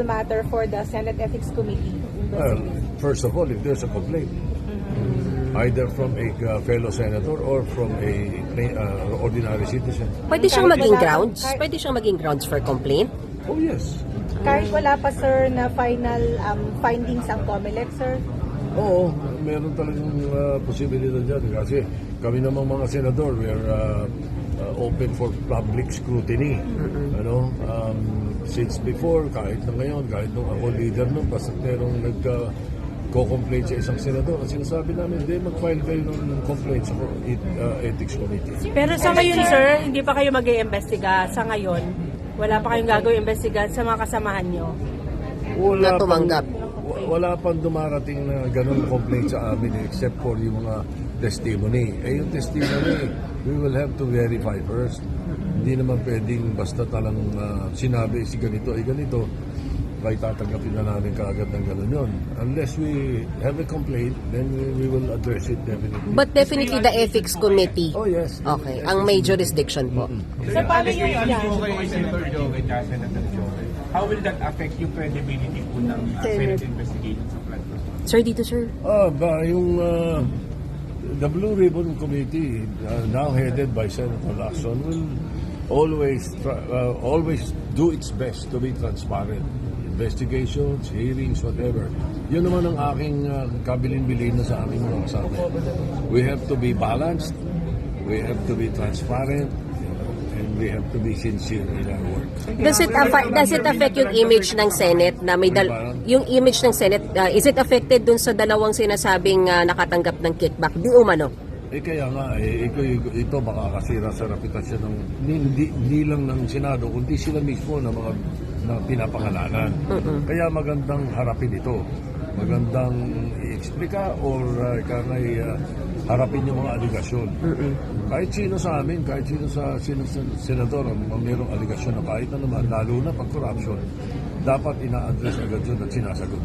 matter for the Senate Ethics Committee. Well, first of all, if there's a complaint, either from a fellow senator or from a ordinary citizen. Pwede siyang maging grounds? Pwede siyang maging grounds for complaint? Oh yes. Kahit wala pa, sir, na final findings ang COMELEC, sir? Oo, meron talagang posibilidad dyan. Kasi kami namang mga senador, we are open for public scrutiny. Ano, since before, kahit na ngayon, kahit nung ako leader nung, basta merong nagko-complain sa isang senador, ang sinasabi namin, hindi, mag-file kayo ng complaint sa Ethics Committee. Pero sa ngayon, sir, hindi pa kayo mag-iimbestiga sa ngayon? Wala pa kayong gagawin imbestiga sa mga kasamahan nyo? Na tumanggap. Wala pang dumarating na ganun complaint sa amin except for yung mga testimony. Yung testimony, we will have to verify first. Hindi naman pwedeng basta talang sinabi si ganito ay ganito, ay tatanggapin na namin kaagad ng ganun yun. Unless we have a complaint, then we will address it definitely. But definitely the Ethics Committee. Oh yes. Okay, ang may jurisdiction po. Sir, paano yung Senator Joe at Senator Joe, how will that affect yung credibility po ng Senate investigation sa flood? Sir, dito sir. Yung the Blue Ribbon Committee, now headed by Senator Lacson, will always do its best to be transparent. Investigations, hearings, whatever. Yun naman ang aking kabilin-bilin na sa aming mga kasama. We have to be balanced, we have to be transparent, and we have to be sincere in our work. Does it affect yung image ng Senate na may yung image ng Senate, is it affected dun sa dalawang sinasabing nakatanggap ng kickback? Di umano? Kaya nga, ito makakasira sa reputasyon ng hindi lang ng Senado, kundi sila mismo na mga na pinapangalanan. Kaya magandang harapin ito. Magandang i-explika or harapin yung mga aligasyon. Kahit sino sa amin, kahit sino sa senador, mayroong aligasyon na kahit na naman, lalo na pag corruption, dapat ina-address agad yun at sinasagot.